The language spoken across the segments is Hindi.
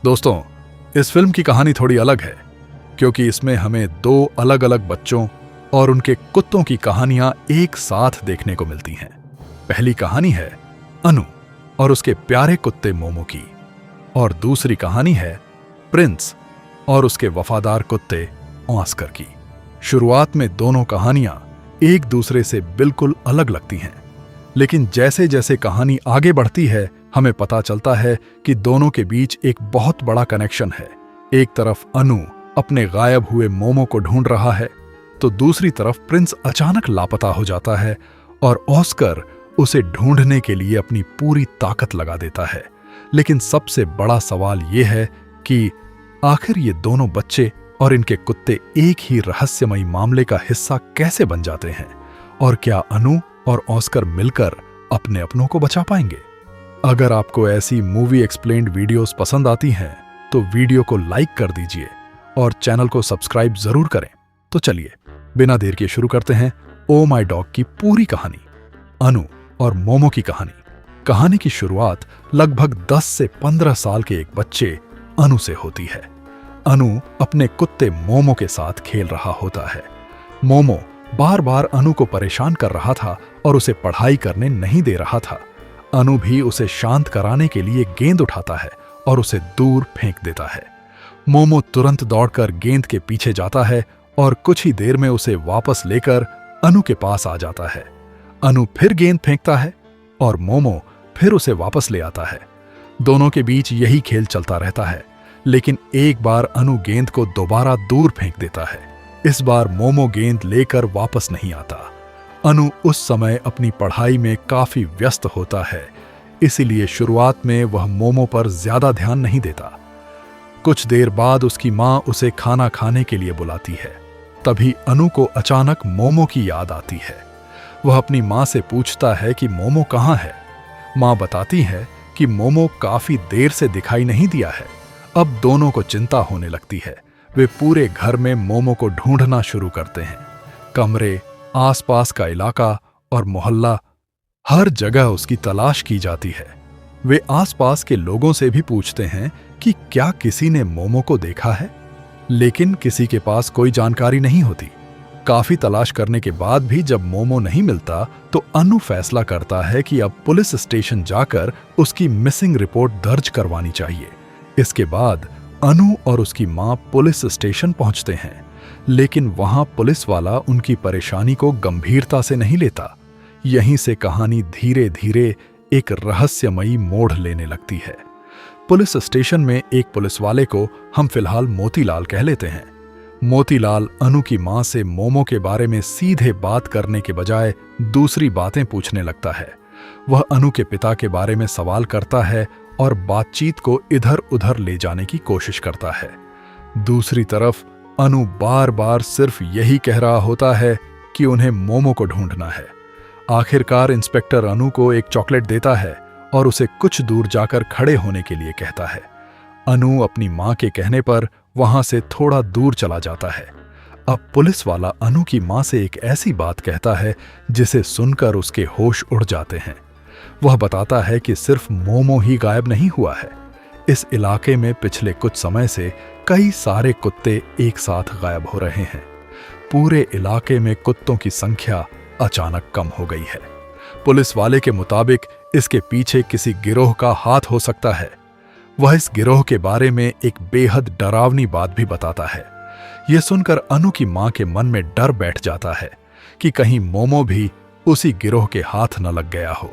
दोस्तों, इस फिल्म की कहानी थोड़ी अलग है क्योंकि इसमें हमें दो अलग अलग बच्चों और उनके कुत्तों की कहानियां एक साथ देखने को मिलती हैं। पहली कहानी है अनु और उसके प्यारे कुत्ते मोमो की, और दूसरी कहानी है प्रिंस और उसके वफादार कुत्ते ऑस्कर की। शुरुआत में दोनों कहानियां एक दूसरे से बिल्कुल अलग लगती हैं, लेकिन जैसे जैसे कहानी आगे बढ़ती है हमें पता चलता है कि दोनों के बीच एक बहुत बड़ा कनेक्शन है। एक तरफ अनु अपने गायब हुए मोमो को ढूंढ रहा है, तो दूसरी तरफ प्रिंस अचानक लापता हो जाता है और ऑस्कर उसे ढूंढने के लिए अपनी पूरी ताकत लगा देता है। लेकिन सबसे बड़ा सवाल यह है कि आखिर ये दोनों बच्चे और इनके कुत्ते एक ही रहस्यमयी मामले का हिस्सा कैसे बन जाते हैं, और क्या अनु और ऑस्कर मिलकर अपने अपनों को बचा पाएंगे? अगर आपको ऐसी मूवी एक्सप्लेन्ड वीडियोस पसंद आती हैं तो वीडियो को लाइक कर दीजिए और चैनल को सब्सक्राइब जरूर करें। तो चलिए बिना देर के शुरू करते हैं ओ माय डॉग की पूरी कहानी, अनु और मोमो की कहानी। कहानी की शुरुआत लगभग 10 से 15 साल के एक बच्चे अनु से होती है। अनु अपने कुत्ते मोमो के साथ खेल रहा होता है। मोमो बार बार अनु को परेशान कर रहा था और उसे पढ़ाई करने नहीं दे रहा था। अनु भी उसे शांत कराने के लिए गेंद उठाता है और उसे दूर फेंक देता है। मोमो तुरंत दौड़कर गेंद के पीछे जाता है और कुछ ही देर में उसे वापस लेकर अनु के पास आ जाता है। अनु फिर गेंद फेंकता है और मोमो फिर उसे वापस ले आता है। दोनों के बीच यही खेल चलता रहता है, लेकिन एक बार अनु गेंद को दोबारा दूर फेंक देता है। इस बार मोमो गेंद लेकर वापस नहीं आता। अनु उस समय अपनी पढ़ाई में काफी व्यस्त होता है, इसीलिए शुरुआत में वह मोमो पर ज्यादा ध्यान नहीं देता। कुछ देर बाद उसकी माँ उसे खाना खाने के लिए बुलाती है। तभी अनु को अचानक मोमो की याद आती है। वह अपनी माँ से पूछता है कि मोमो कहाँ है। माँ बताती है कि मोमो काफी देर से दिखाई नहीं दिया है। अब दोनों को चिंता होने लगती है। वे पूरे घर में मोमो को ढूंढना शुरू करते हैं। कमरे, आसपास का इलाका और मोहल्ला, हर जगह उसकी तलाश की जाती है। वे आसपास के लोगों से भी पूछते हैं कि क्या किसी ने मोमो को देखा है, लेकिन किसी के पास कोई जानकारी नहीं होती। काफी तलाश करने के बाद भी जब मोमो नहीं मिलता तो अनु फैसला करता है कि अब पुलिस स्टेशन जाकर उसकी मिसिंग रिपोर्ट दर्ज करवानी चाहिए। इसके बाद अनु और उसकी मां पुलिस स्टेशन पहुंचते हैं, लेकिन वहां पुलिस वाला उनकी परेशानी को गंभीरता से नहीं लेता। यहीं से कहानी धीरे धीरे एक रहस्यमयी मोड़ लेने लगती है। पुलिस स्टेशन में एक पुलिस वाले को हम फिलहाल मोतीलाल कह लेते हैं। मोतीलाल अनु की मां से मोमो के बारे में सीधे बात करने के बजाय दूसरी बातें पूछने लगता है। वह अनु के पिता के बारे में सवाल करता है और बातचीत को इधर उधर ले जाने की कोशिश करता है। दूसरी तरफ अनु बार बार सिर्फ यही कह रहा होता है कि उन्हें मोमो को ढूंढना है। आखिरकार इंस्पेक्टर अनु को एक चॉकलेट देता है और उसे कुछ दूर जाकर खड़े होने के लिए कहता है। अनु अपनी मां के कहने पर वहां से थोड़ा दूर चला जाता है। अब पुलिस वाला अनु की मां से एक ऐसी बात कहता है जिसे सुनकर उसके होश उड़ जाते हैं। वह बताता है कि सिर्फ मोमो ही गायब नहीं हुआ है। इस इलाके में पिछले कुछ समय से कई सारे कुत्ते एक साथ गायब हो रहे हैं। पूरे इलाके में कुत्तों की संख्या अचानक कम हो गई है। पुलिस वाले के मुताबिक इसके पीछे किसी गिरोह का हाथ हो सकता है। वह इस गिरोह के बारे में एक बेहद डरावनी बात भी बताता है। यह सुनकर अनु की मां के मन में डर बैठ जाता है कि कहीं मोमो भी उसी गिरोह के हाथ न लग गया हो।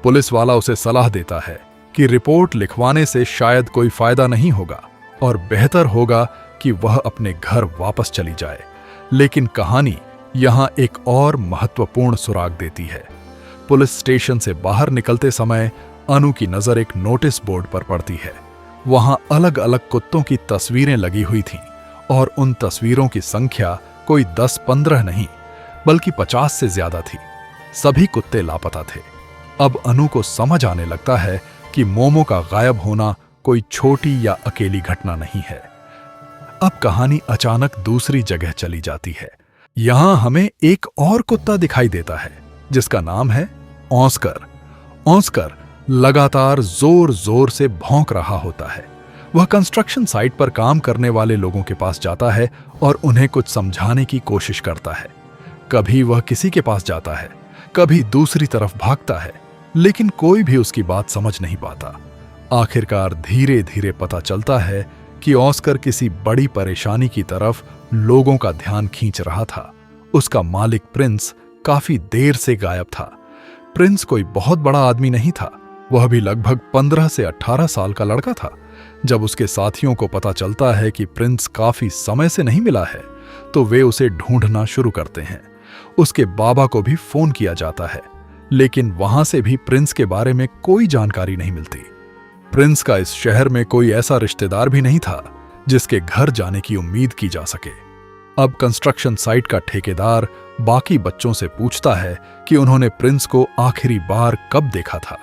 पुलिस वाला उसे सलाह देता है कि रिपोर्ट लिखवाने से शायद कोई फायदा नहीं होगा और बेहतर होगा कि वह अपने घर वापस चली जाए। लेकिन कहानी यहां एक और महत्वपूर्ण सुराग देती है। पुलिस स्टेशन से बाहर निकलते समय अनु की नजर एक नोटिस बोर्ड पर पड़ती है। वहां अलग अलग कुत्तों की तस्वीरें लगी हुई थीं और उन तस्वीरों की संख्या कोई 10-15 नहीं बल्कि 50 से ज्यादा थी। सभी कुत्ते लापता थे। अब अनु को समझ आने लगता है कि मोमो का गायब होना कोई छोटी या अकेली घटना नहीं है। अब कहानी अचानक दूसरी जगह चली जाती है। यहां हमें एक और कुत्ता दिखाई देता है जिसका नाम है ऑस्कर। ऑस्कर लगातार जोर जोर से भौंक रहा होता है। वह कंस्ट्रक्शन साइट पर काम करने वाले लोगों के पास जाता है और उन्हें कुछ समझाने की कोशिश करता है। कभी वह किसी के पास जाता है, कभी दूसरी तरफ भागता है, लेकिन कोई भी उसकी बात समझ नहीं पाता। आखिरकार धीरे धीरे पता चलता है कि ऑस्कर किसी बड़ी परेशानी की तरफ लोगों का ध्यान खींच रहा था। उसका मालिक प्रिंस काफी देर से गायब था। प्रिंस कोई बहुत बड़ा आदमी नहीं था, वह भी लगभग 15 से 18 साल का लड़का था। जब उसके साथियों को पता चलता है कि प्रिंस काफी समय से नहीं मिला है, तो वे उसे ढूंढना शुरू करते हैं। उसके बाबा को भी फोन किया जाता है, लेकिन वहां से भी प्रिंस के बारे में कोई जानकारी नहीं मिलती। प्रिंस का इस शहर में कोई ऐसा रिश्तेदार भी नहीं था जिसके घर जाने की उम्मीद की जा सके। अब कंस्ट्रक्शन साइट का ठेकेदार बाकी बच्चों से पूछता है कि उन्होंने प्रिंस को आखिरी बार कब देखा था।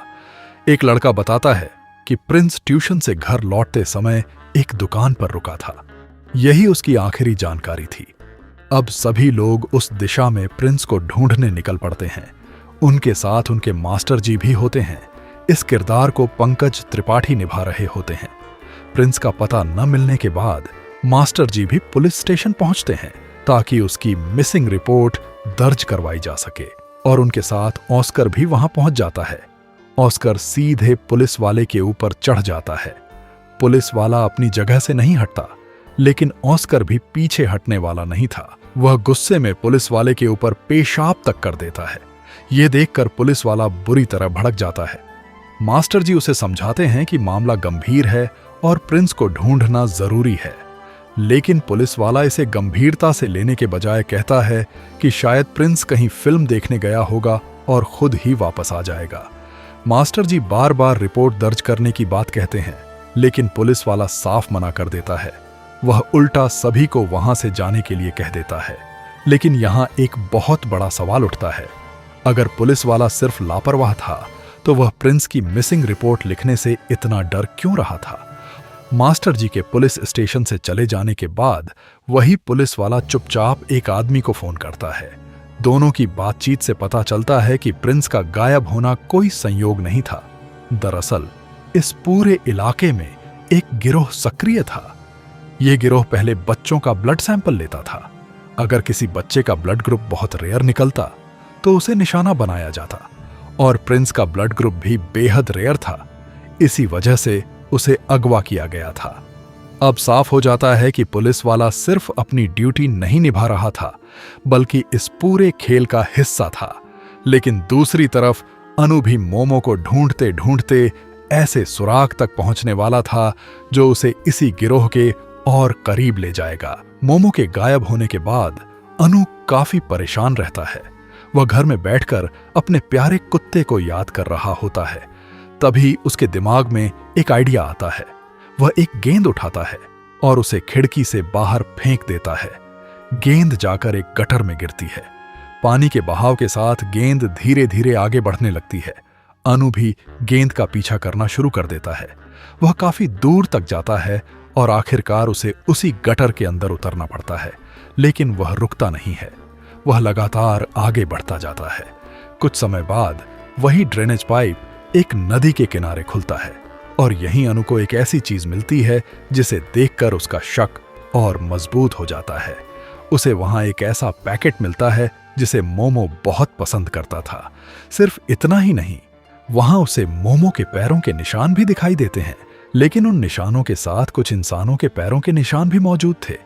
एक लड़का बताता है कि प्रिंस ट्यूशन से घर लौटते समय एक दुकान पर रुका था। यही उसकी आखिरी जानकारी थी। अब सभी लोग उस दिशा में प्रिंस को ढूंढने निकल पड़ते हैं। उनके साथ उनके मास्टर जी भी होते हैं। इस किरदार को पंकज त्रिपाठी निभा रहे होते हैं। प्रिंस का पता न मिलने के बाद मास्टर जी भी पुलिस स्टेशन पहुंचते हैं ताकि उसकी मिसिंग रिपोर्ट दर्ज करवाई जा सके, और उनके साथ ऑस्कर भी वहां पहुंच जाता है। ऑस्कर सीधे पुलिस वाले के ऊपर चढ़ जाता है। पुलिस वाला अपनी जगह से नहीं हटता, लेकिन ऑस्कर भी पीछे हटने वाला नहीं था। वह गुस्से में पुलिस वाले के ऊपर पेशाब तक कर देता है। यह देखकर पुलिस वाला बुरी तरह भड़क जाता है। मास्टर जी उसे समझाते हैं कि मामला गंभीर है और प्रिंस को ढूंढना जरूरी है, लेकिन पुलिस वाला इसे गंभीरता से लेने के बजाय कहता है कि शायद प्रिंस कहीं फिल्म देखने गया होगा और खुद ही वापस आ जाएगा। मास्टर जी बार बार रिपोर्ट दर्ज करने की बात कहते हैं, लेकिन पुलिस वाला साफ मना कर देता है। वह उल्टा सभी को वहां से जाने के लिए कह देता है। लेकिन यहां एक बहुत बड़ा सवाल उठता है। अगर पुलिस वाला सिर्फ लापरवाह था, तो वह प्रिंस की मिसिंग रिपोर्ट लिखने से इतना डर क्यों रहा था? मास्टर जी के पुलिस स्टेशन से चले जाने के बाद वही पुलिस वाला चुपचाप एक आदमी को फोन करता है। दोनों की बातचीत से पता चलता है कि प्रिंस का गायब होना कोई संयोग नहीं था। दरअसल इस पूरे इलाके में एक गिरोह सक्रिय था। यह गिरोह पहले बच्चों का ब्लड सैंपल लेता था। अगर किसी बच्चे का ब्लड ग्रुप बहुत रेयर निकलता तो उसे निशाना बनाया जाता, और प्रिंस का ब्लड ग्रुप भी बेहद रेयर था। इसी वजह से उसे अगवा किया गया था। अब साफ हो जाता है कि पुलिस वाला सिर्फ अपनी ड्यूटी नहीं निभा रहा था, बल्कि इस पूरे खेल का हिस्सा था। लेकिन दूसरी तरफ अनु भी मोमो को ढूंढते ढूंढते ऐसे सुराग तक पहुंचने वाला था जो उसे इसी गिरोह के और करीब ले जाएगा। मोमो के गायब होने के बाद अनु काफी परेशान रहता है। वह घर में बैठकर अपने प्यारे कुत्ते को याद कर रहा होता है। तभी उसके दिमाग में एक आइडिया आता है। वह एक गेंद उठाता है और उसे खिड़की से बाहर फेंक देता है। गेंद जाकर एक गटर में गिरती है। पानी के बहाव के साथ गेंद धीरे धीरे आगे बढ़ने लगती है। अनु भी गेंद का पीछा करना शुरू कर देता है। वह काफी दूर तक जाता है और आखिरकार उसे उसी गटर के अंदर उतरना पड़ता है, लेकिन वह रुकता नहीं है। वह लगातार आगे बढ़ता जाता है। कुछ समय बाद वही ड्रेनेज पाइप एक नदी के किनारे खुलता है, और यहीं अनु को एक ऐसी चीज मिलती है जिसे देखकर उसका शक और मजबूत हो जाता है। उसे वहां एक ऐसा पैकेट मिलता है जिसे मोमो बहुत पसंद करता था। सिर्फ इतना ही नहीं, वहां उसे मोमो के पैरों के निशान भी दिखाई देते हैं, लेकिन उन निशानों के साथ कुछ इंसानों के पैरों के निशान भी मौजूद थे।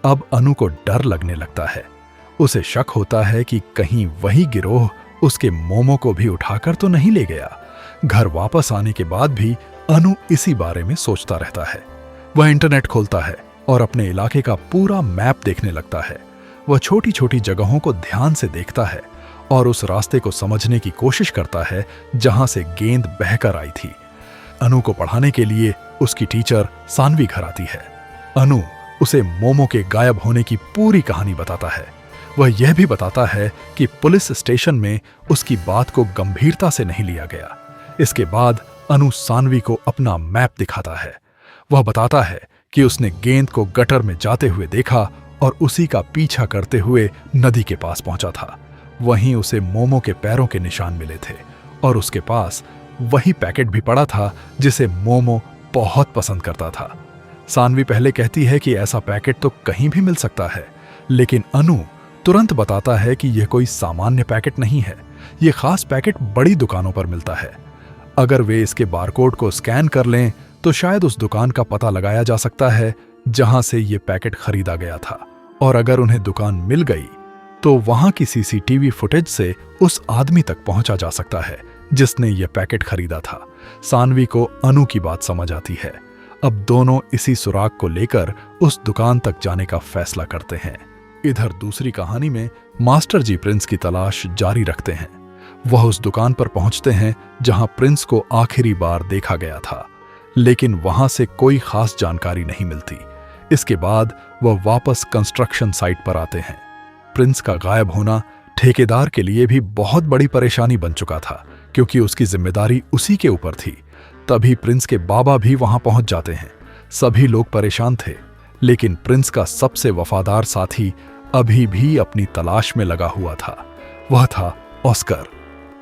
अब अनु को डर लगने लगता है। उसे शक होता है कि कहीं वही गिरोह उसके मोमो को भी उठाकर तो नहीं ले गया। घर वापस आने के बाद भी अनु इसी बारे में सोचता रहता है। वह इंटरनेट खोलता है और अपने इलाके का पूरा मैप देखने लगता है। वह छोटी छोटी जगहों को ध्यान से देखता है और उस रास्ते को समझने की कोशिश करता है जहां से गेंद बहकर आई थी। अनु को पढ़ाने के लिए उसकी टीचर सानवी घर आती है। अनु उसे मोमो के गायब होने की पूरी कहानी बताता है। वह यह भी बताता है कि पुलिस स्टेशन में उसकी बात को गंभीरता से नहीं लिया गया। इसके बाद अनु सानवी को अपना मैप दिखाता है। वह बताता है कि उसने गेंद को गटर में जाते हुए देखा और उसी का पीछा करते हुए नदी के पास पहुंचा था। वहीं उसे मोमो के पैरों के निशान मिले थे और उसके पास वही पैकेट भी पड़ा था जिसे मोमो बहुत पसंद करता था। सानवी पहले कहती है कि ऐसा पैकेट तो कहीं भी मिल सकता है, लेकिन अनु तुरंत बताता है कि यह कोई सामान्य पैकेट नहीं है। यह खास पैकेट बड़ी दुकानों पर मिलता है। अगर वे इसके बारकोड को स्कैन कर लें तो शायद उस दुकान का पता लगाया जा सकता है जहां से यह पैकेट खरीदा गया था। और अगर उन्हें दुकान मिल गई तो वहां की सीसीटीवी फुटेज से उस आदमी तक पहुंचा जा सकता है जिसने यह पैकेट खरीदा था। सानवी को अनु की बात समझ आती है। अब दोनों इसी सुराग को लेकर उस दुकान तक जाने का फैसला करते हैं। इधर दूसरी कहानी में मास्टर जी प्रिंस की तलाश जारी रखते हैं। वह उस दुकान पर पहुंचते हैं जहां प्रिंस को आखिरी बार देखा गया था, लेकिन वहां से कोई खास जानकारी नहीं मिलती। इसके बाद वह वापस कंस्ट्रक्शन साइट पर आते हैं। प्रिंस का गायब होना ठेकेदार के लिए भी बहुत बड़ी परेशानी बन चुका था, क्योंकि उसकी जिम्मेदारी उसी के ऊपर थी। तभी प्रिंस के बाबा भी वहां पहुंच जाते हैं। सभी लोग परेशान थे, लेकिन प्रिंस का सबसे वफादार साथी अभी भी अपनी तलाश में लगा हुआ था। वह था ऑस्कर।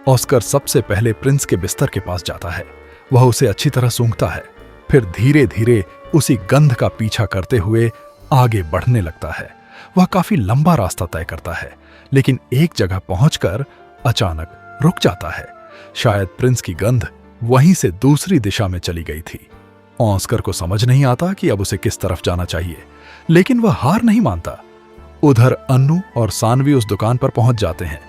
ऑस्कर सबसे पहले प्रिंस के बिस्तर के पास जाता है। वह उसे अच्छी तरह सूंघता है, फिर धीरे धीरे उसी गंध का पीछा करते हुए आगे बढ़ने लगता है। वह काफी लंबा रास्ता तय करता है, लेकिन एक जगह पहुंचकर अचानक रुक जाता है। शायद प्रिंस की गंध वहीं से दूसरी दिशा में चली गई थी। ऑस्कर को समझ नहीं आता कि अब उसे किस तरफ जाना चाहिए, लेकिन वह हार नहीं मानता। उधर अन्नू और सानवी उस दुकान पर पहुंच जाते हैं।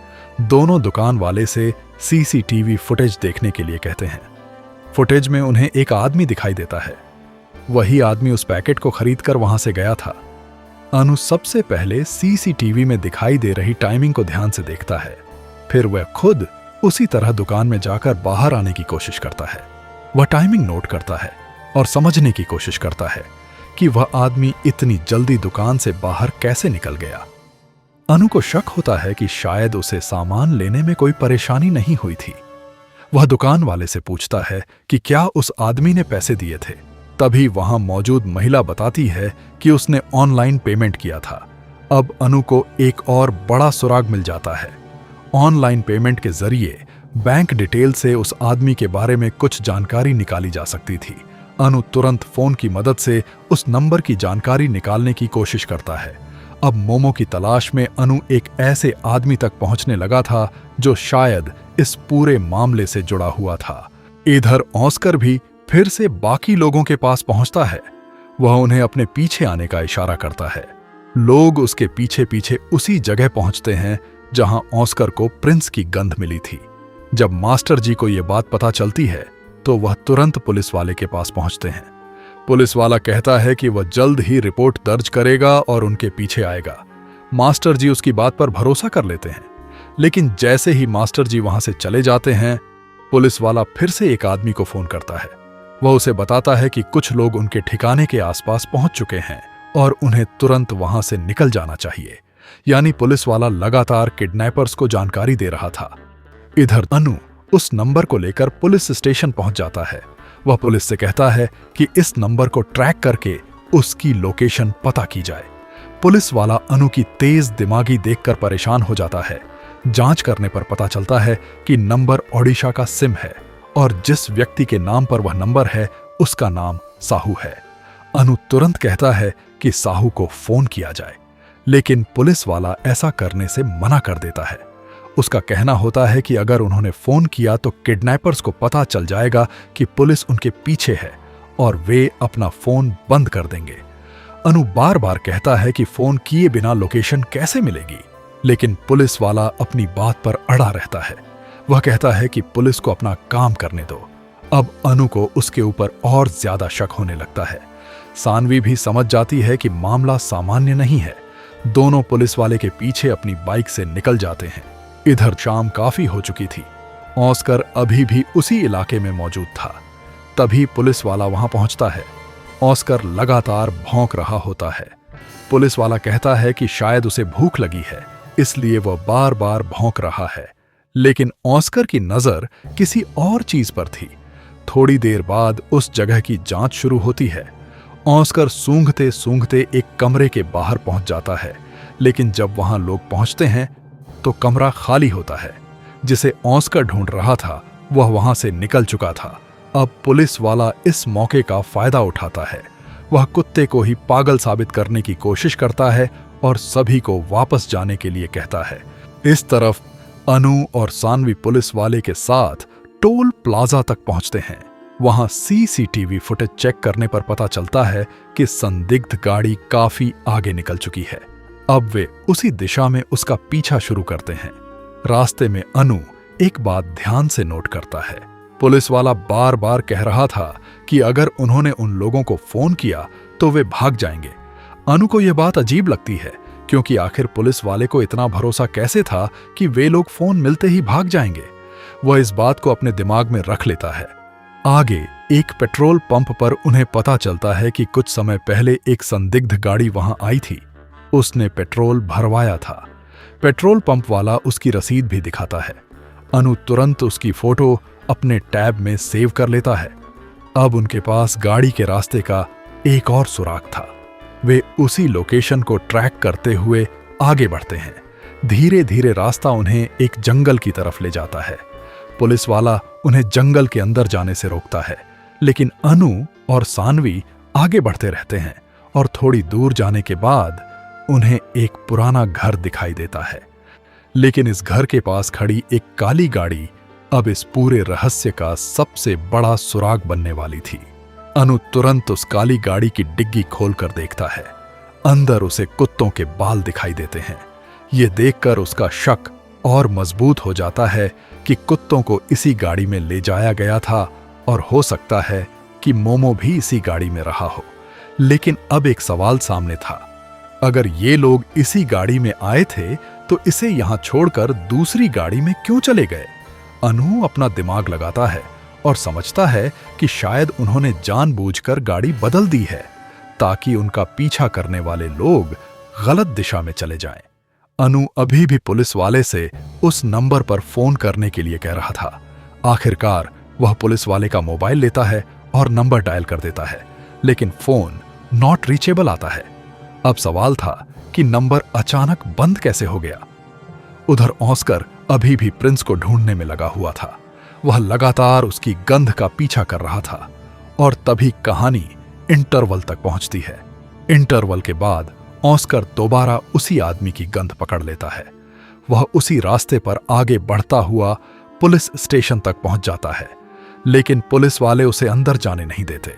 दोनों दुकान वाले से सीसीटीवी फुटेज देखने के लिए कहते हैं। फुटेज में उन्हें एक आदमी दिखाई देता है। वही आदमी उस पैकेट को खरीदकर वहां से गया था। अनु सबसे पहले सीसीटीवी में दिखाई दे रही टाइमिंग को ध्यान से देखता है। फिर वह खुद उसी तरह दुकान में जाकर बाहर आने की कोशिश करता है। वह टाइमिंग नोट करता है और समझने की कोशिश करता है कि वह आदमी इतनी जल्दी दुकान से बाहर कैसे निकल गया। अनु को शक होता है कि शायद उसे सामान लेने में कोई परेशानी नहीं हुई थी। वह दुकान वाले से पूछता है कि क्या उस आदमी ने पैसे दिए थे। तभी वहां मौजूद महिला बताती है कि उसने ऑनलाइन पेमेंट किया था। अब अनु को एक और बड़ा सुराग मिल जाता है। ऑनलाइन पेमेंट के जरिए बैंक डिटेल से उस आदमी के बारे में कुछ जानकारी निकाली जा सकती थी। अनु तुरंत फोन की मदद से उस नंबर की जानकारी निकालने की कोशिश करता है। अब मोमो की तलाश में अनु एक ऐसे आदमी तक पहुंचने लगा था जो शायद इस पूरे मामले से जुड़ा हुआ था। इधर ऑस्कर भी फिर से बाकी लोगों के पास पहुंचता है। वह उन्हें अपने पीछे आने का इशारा करता है। लोग उसके पीछे पीछे उसी जगह पहुंचते हैं जहां ऑस्कर को प्रिंस की गंध मिली थी। जब मास्टर जी को यह बात पता चलती है तो वह तुरंत पुलिस वाले के पास पहुंचते हैं। पुलिस वाला कहता है कि वह जल्द ही रिपोर्ट दर्ज करेगा और उनके पीछे आएगा। मास्टर जी उसकी बात पर भरोसा कर लेते हैं, लेकिन जैसे ही मास्टर जी वहां से चले जाते हैं, पुलिस वाला फिर से एक आदमी को फोन करता है। वह उसे बताता है कि कुछ लोग उनके ठिकाने के आसपास पहुंच चुके हैं और उन्हें तुरंत वहां से निकल जाना चाहिए। यानी पुलिस वाला लगातार किडनैपर्स को जानकारी दे रहा था। इधर अनु उस नंबर को लेकर पुलिस स्टेशन पहुंच जाता है। वह पुलिस से कहता है कि इस नंबर को ट्रैक करके उसकी लोकेशन पता की जाए। पुलिस वाला अनु की तेज दिमागी देखकर परेशान हो जाता है। जांच करने पर पता चलता है कि नंबर ओडिशा का सिम है और जिस व्यक्ति के नाम पर वह नंबर है उसका नाम साहू है। अनु तुरंत कहता है कि साहू को फोन किया जाए, लेकिन पुलिस वाला ऐसा करने से मना कर देता है। उसका कहना होता है कि अगर उन्होंने फोन किया तो किडनैपर्स को पता चल जाएगा कि पुलिस उनके पीछे है और वे अपना फोन बंद कर देंगे। अनु बार बार कहता है कि फोन किए बिना लोकेशन कैसे मिलेगी, लेकिन पुलिस वाला अपनी बात पर अड़ा रहता है। वह कहता है कि पुलिस को अपना काम करने दो। अब अनु को उसके ऊपर और ज्यादा शक होने लगता है। सानवी भी समझ जाती है कि मामला सामान्य नहीं है। दोनों पुलिस वाले के पीछे अपनी बाइक से निकल जाते हैं। इधर शाम काफी हो चुकी थी। ऑस्कर अभी भी उसी इलाके में मौजूद था। तभी पुलिस वाला वहां पहुंचता है। ऑस्कर लगातार भौंक रहा होता है। पुलिस वाला कहता है कि शायद उसे भूख लगी है, इसलिए वह बार बार भौंक रहा है। लेकिन ऑस्कर की नजर किसी और चीज पर थी। थोड़ी देर बाद उस जगह की जांच शुरू होती है। ऑस्कर सूंघते सूंघते एक कमरे के बाहर पहुंच जाता है, लेकिन जब वहां लोग पहुंचते हैं तो कमरा खाली होता है। जिसे ऑस्कर ढूंढ रहा था वह वहां से निकल चुका था अब पुलिस वाला इस मौके का फायदा उठाता है। वह कुत्ते को ही पागल साबित करने की कोशिश करता है और सभी को वापस जाने के लिए कहता है। इस तरफ अनु और सानवी पुलिस वाले के साथ टोल प्लाजा तक पहुंचते हैं। वहां सीसीटीवी फुटेज चेक करने पर पता चलता है कि संदिग्ध गाड़ी काफी आगे निकल चुकी है। अब वे उसी दिशा में उसका पीछा शुरू करते हैं। रास्ते में अनु एक बात ध्यान से नोट करता है। पुलिस वाला बार बार कह रहा था कि अगर उन्होंने उन लोगों को फोन किया तो वे भाग जाएंगे। अनु को यह बात अजीब लगती है, क्योंकि आखिर पुलिस वाले को इतना भरोसा कैसे था कि वे लोग फोन मिलते ही भाग जाएंगे। वह इस बात को अपने दिमाग में रख लेता है। आगे एक पेट्रोल पंप पर उन्हें पता चलता है कि कुछ समय पहले एक संदिग्ध गाड़ी वहां आई थी। उसने पेट्रोल भरवाया था। पेट्रोल पंप वाला उसकी रसीद भी दिखाता है। अनु तुरंत उसकी फोटो अपने टैब में सेव कर लेता है। अब उनके पास गाड़ी के रास्ते का एक और सुराग था। वे उसी लोकेशन को ट्रैक करते हुए आगे बढ़ते हैं। धीरे धीरे रास्ता उन्हें एक जंगल की तरफ ले जाता है। पुलिस वाला उन्हें जंगल के अंदर जाने से रोकता है, लेकिन अनु और सानवी आगे बढ़ते रहते हैं और थोड़ी दूर जाने के बाद उन्हें एक पुराना घर दिखाई देता है। लेकिन इस घर के पास खड़ी एक काली गाड़ी अब इस पूरे रहस्य का सबसे बड़ा सुराग बनने वाली थी। अनु तुरंत उस काली गाड़ी की डिग्गी खोलकर देखता है। अंदर उसे कुत्तों के बाल दिखाई देते हैं। यह देखकर उसका शक और मजबूत हो जाता है कि कुत्तों को इसी गाड़ी में ले जाया गया था और हो सकता है कि मोमो भी इसी गाड़ी में रहा हो। लेकिन अब एक सवाल सामने था। अगर ये लोग इसी गाड़ी में आए थे तो इसे यहां छोड़कर दूसरी गाड़ी में क्यों चले गए? अनु अपना दिमाग लगाता है और समझता है कि शायद उन्होंने जानबूझकर गाड़ी बदल दी है ताकि उनका पीछा करने वाले लोग गलत दिशा में चले जाएं। अनु अभी भी पुलिस वाले से उस नंबर पर फोन करने के लिए कह रहा था। आखिरकार वह पुलिस वाले का मोबाइल लेता है और नंबर डायल कर देता है, लेकिन फोन नॉट रीचेबल आता है। अब सवाल था कि नंबर अचानक बंद कैसे हो गया। उधर ऑस्कर अभी भी प्रिंस को ढूंढने में लगा हुआ था। वह लगातार उसकी गंध का पीछा कर रहा था और तभी कहानी इंटरवल तक पहुंचती है। इंटरवल के बाद ऑस्कर दोबारा उसी आदमी की गंध पकड़ लेता है। वह उसी रास्ते पर आगे बढ़ता हुआ पुलिस स्टेशन तक पहुंच जाता है, लेकिन पुलिस वाले उसे अंदर जाने नहीं देते।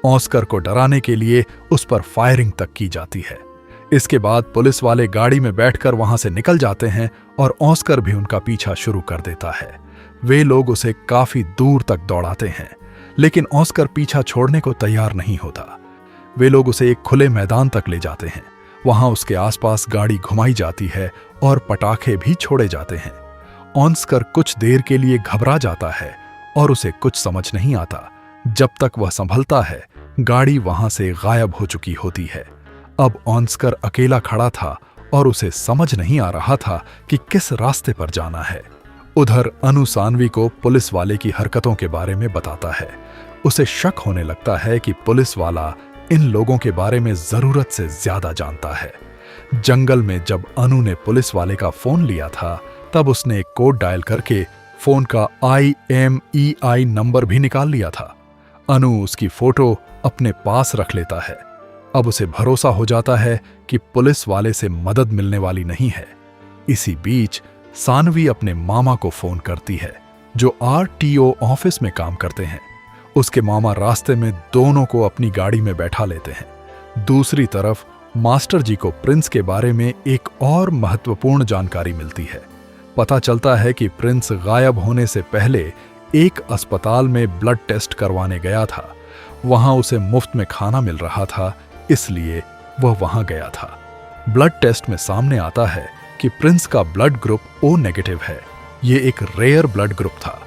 ऑस्कर को डराने के लिए उस पर फायरिंग तक की जाती है। इसके बाद पुलिस वाले गाड़ी में बैठकर वहां से निकल जाते हैं और ऑस्कर भी उनका पीछा शुरू कर देता है। वे लोग उसे काफी दूर तक दौड़ाते हैं, लेकिन ऑस्कर पीछा छोड़ने को तैयार नहीं होता। वे लोग उसे एक खुले मैदान तक ले जाते हैं। वहां उसके आसपास गाड़ी घुमाई जाती है और पटाखे भी छोड़े जाते हैं। ऑस्कर कुछ देर के लिए घबरा जाता है और उसे कुछ समझ नहीं आता। जब तक वह संभलता है, गाड़ी वहां से गायब हो चुकी होती है। अब ऑस्कर अकेला खड़ा था और उसे समझ नहीं आ रहा था कि किस रास्ते पर जाना है। उधर अनु सानवी को पुलिस वाले की हरकतों के बारे में बताता है। उसे शक होने लगता है कि पुलिस वाला इन लोगों के बारे में जरूरत से ज्यादा जानता है। जंगल में जब अनु ने पुलिस वाले का फोन लिया था, तब उसने एक कोड डायल करके फोन का IMEI नंबर भी निकाल लिया था। अनु उसकी फोटो अपने पास रख लेता है। अब उसे भरोसा हो जाता है कि पुलिस वाले से मदद मिलने वाली नहीं है। इसी बीच सानवी अपने मामा को फोन करती है, जो RTO ऑफिस में काम करते हैं। उसके मामा रास्ते में दोनों को अपनी गाड़ी में बैठा लेते हैं। दूसरी तरफ मास्टर जी को प्रिंस के बारे में एक और महत्वपूर्ण जानकारी मिलती है। पता चलता है कि प्रिंस गायब होने से पहले एक अस्पताल में ब्लड टेस्ट करवाने गया था। वहां उसे मुफ्त में खाना मिल रहा था, इसलिए वह वहां गया था। ब्लड टेस्ट में सामने आता है कि प्रिंस का ब्लड ग्रुप O नेगेटिव है। ये एक रेयर ब्लड ग्रुप था।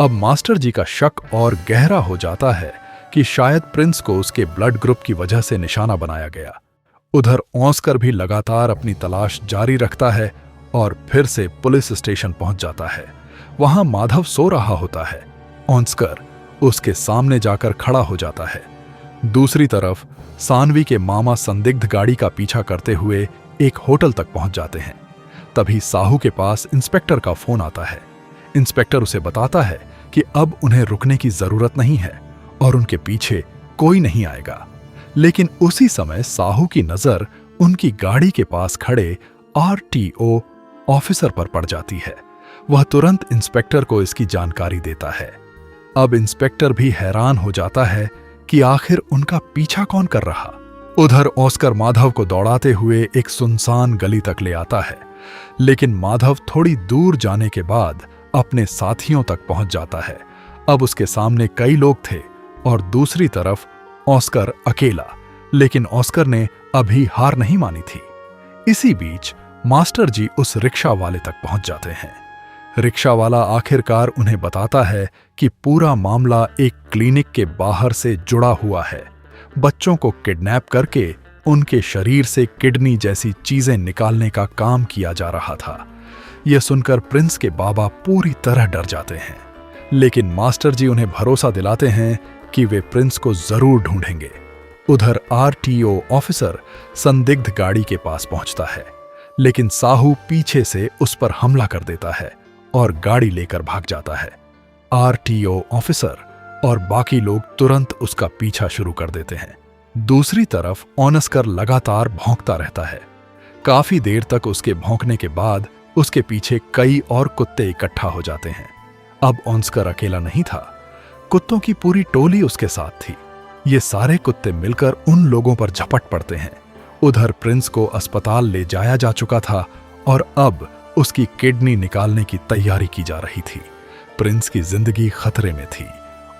अब मास्टर जी का शक और गहरा हो जाता है कि शायद प्रिंस को उसके ब्लड ग्रुप की वजह से निशाना बनाया गया। उधर ऑस्कर भी लगातार अपनी तलाश जारी रखता है और फिर से पुलिस स्टेशन पहुंच जाता है। वहां माधव सो रहा होता है। ऑस्कर उसके सामने जाकर खड़ा हो जाता है। दूसरी तरफ सानवी के मामा संदिग्ध गाड़ी का पीछा करते हुए एक होटल तक पहुंच जाते हैं। तभी साहू के पास इंस्पेक्टर का फोन आता है। इंस्पेक्टर उसे बताता है कि अब उन्हें रुकने की जरूरत नहीं है और उनके पीछे कोई नहीं आएगा। लेकिन उसी समय साहू की नजर उनकी गाड़ी के पास खड़े RTO ऑफिसर पर पड़ जाती है। वह तुरंत इंस्पेक्टर को इसकी जानकारी देता है। अब इंस्पेक्टर भी हैरान हो जाता है कि आखिर उनका पीछा कौन कर रहा। उधर ऑस्कर माधव को दौड़ाते हुए एक सुनसान गली तक ले आता है, लेकिन माधव थोड़ी दूर जाने के बाद अपने साथियों तक पहुंच जाता है। अब उसके सामने कई लोग थे और दूसरी तरफ ऑस्कर अकेला, लेकिन ऑस्कर ने अभी हार नहीं मानी थी। इसी बीच मास्टर जी उस रिक्शा वाले तक पहुंच जाते हैं। रिक्शा वाला आखिरकार उन्हें बताता है कि पूरा मामला एक क्लिनिक के बाहर से जुड़ा हुआ है। बच्चों को किडनैप करके उनके शरीर से किडनी जैसी चीजें निकालने का काम किया जा रहा था। यह सुनकर प्रिंस के बाबा पूरी तरह डर जाते हैं, लेकिन मास्टर जी उन्हें भरोसा दिलाते हैं कि वे प्रिंस को जरूर ढूंढेंगे। उधर RTO ऑफिसर संदिग्ध गाड़ी के पास पहुंचता है, लेकिन साहू पीछे से उस पर हमला कर देता है और गाड़ी लेकर भाग जाता है। RTO ऑफिसर और बाकी लोग तुरंत उसका पीछा शुरू कर देते हैं। दूसरी तरफ ऑस्कर लगातार भौंकता रहता है। काफी देर तक उसके भौंकने के बाद उसके पीछे कई और कुत्ते इकट्ठा हो जाते हैं। अब ऑस्कर अकेला नहीं था, कुत्तों की पूरी टोली उसके साथ थी। ये सारे कुत्ते मिलकर उन लोगों पर झपट पड़ते हैं। उधर प्रिंस को अस्पताल ले जाया जा चुका था और अब उसकी किडनी निकालने की तैयारी की जा रही थी। प्रिंस की जिंदगी खतरे में थी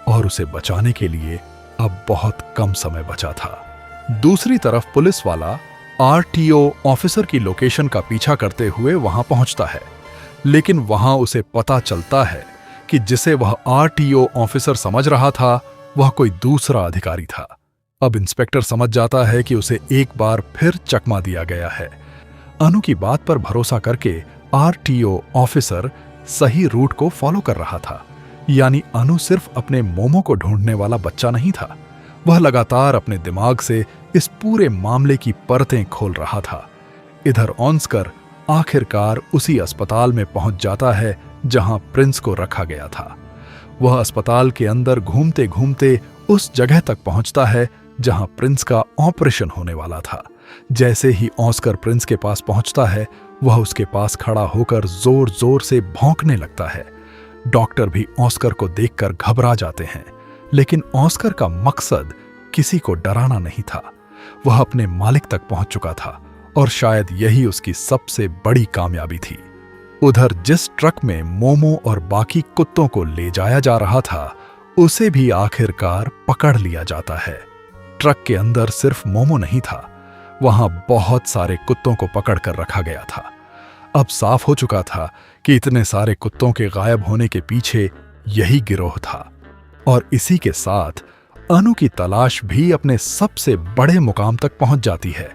और उसे बचाने के लिए अब बहुत कम समय बचा था। दूसरी तरफ पुलिस वाला RTO ऑफिसर की लोकेशन का पीछा करते हुए वहां पहुंचता है, लेकिन वहां उसे पता चलता है कि जिसे वह RTO ऑफिसर समझ रहा था वह कोई दूसरा अधिकारी था। अब इंस्पेक्टर समझ जाता है कि उसे एक बार फिर चकमा दिया गया है। अनु की बात पर भरोसा करके RTO ऑफिसर सही रूट को फॉलो कर रहा था, यानी अनु सिर्फ अपने मोमो को ढूंढने वाला बच्चा नहीं था। वह लगातार अपने दिमाग से इस पूरे मामले की परतें खोल रहा था। इधर ऑस्कर आखिरकार उसी अस्पताल में पहुंच जाता है जहां प्रिंस को रखा गया था। वह अस्पताल के अंदर घूमते घूमते उस जगह तक पहुंचता है जहां प्रिंस का ऑपरेशन होने वाला था। जैसे ही ऑस्कर प्रिंस के पास पहुंचता है, वह उसके पास खड़ा होकर जोर जोर से भौंकने लगता है। डॉक्टर भी ऑस्कर को देखकर घबरा जाते हैं, लेकिन ऑस्कर का मकसद किसी को डराना नहीं था। वह अपने मालिक तक पहुंच चुका था और शायद यही उसकी सबसे बड़ी कामयाबी थी। उधर जिस ट्रक में मोमो और बाकी कुत्तों को ले जाया जा रहा था, उसे भी आखिरकार पकड़ लिया जाता है। ट्रक के अंदर सिर्फ मोमो नहीं था, वहां बहुत सारे कुत्तों को पकड़ कर रखा गया था। अब साफ हो चुका था कि इतने सारे कुत्तों के गायब होने के पीछे यही गिरोह था, और इसी के साथ अनु की तलाश भी अपने सबसे बड़े मुकाम तक पहुंच जाती है।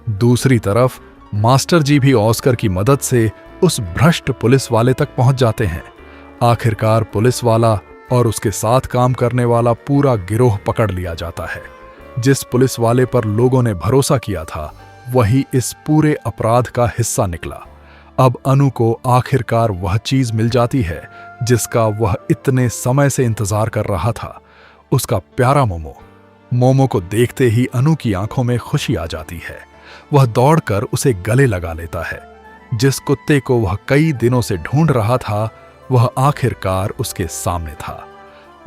दूसरी तरफ मास्टर जी भी ऑस्कर की मदद से उस भ्रष्ट पुलिस वाले तक पहुंच जाते हैं। आखिरकार पुलिस वाला और उसके साथ काम करने वाला पूरा गिरोह पकड़ लिया जाता है। जिस पुलिस वाले पर लोगों ने भरोसा किया था, वही इस पूरे अपराध का हिस्सा निकला। अब अनु को आखिरकार वह चीज मिल जाती है जिसका वह इतने समय से इंतजार कर रहा था, उसका प्यारा मोमो। मोमो को देखते ही अनु की आंखों में खुशी आ जाती है। वह दौड़कर उसे गले लगा लेता है। जिस कुत्ते को वह कई दिनों से ढूंढ रहा था, वह आखिरकार उसके सामने था।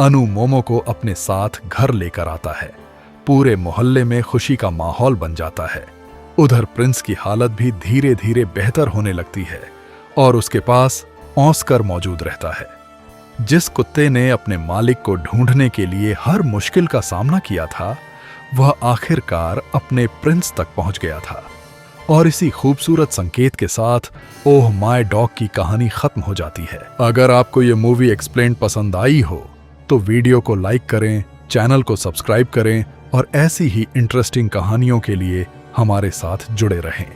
अनु मोमो को अपने साथ घर लेकर आता है। पूरे मोहल्ले में खुशी का माहौल बन जाता है। उधर प्रिंस की हालत भी धीरे धीरे बेहतर होने लगती है और उसके पास ऑस्कर मौजूद रहता है। जिस कुत्ते ने अपने मालिक को ढूंढने के लिए हर मुश्किल का सामना किया था, वह आखिरकार अपने प्रिंस तक पहुंच गया था। और इसी खूबसूरत संकेत के साथ ओह माय डॉग की कहानी खत्म हो जाती है। अगर आपको ये मूवी एक्सप्लेन पसंद आई हो तो वीडियो को लाइक करें, चैनल को सब्सक्राइब करें और ऐसी ही इंटरेस्टिंग कहानियों के लिए हमारे साथ जुड़े रहें।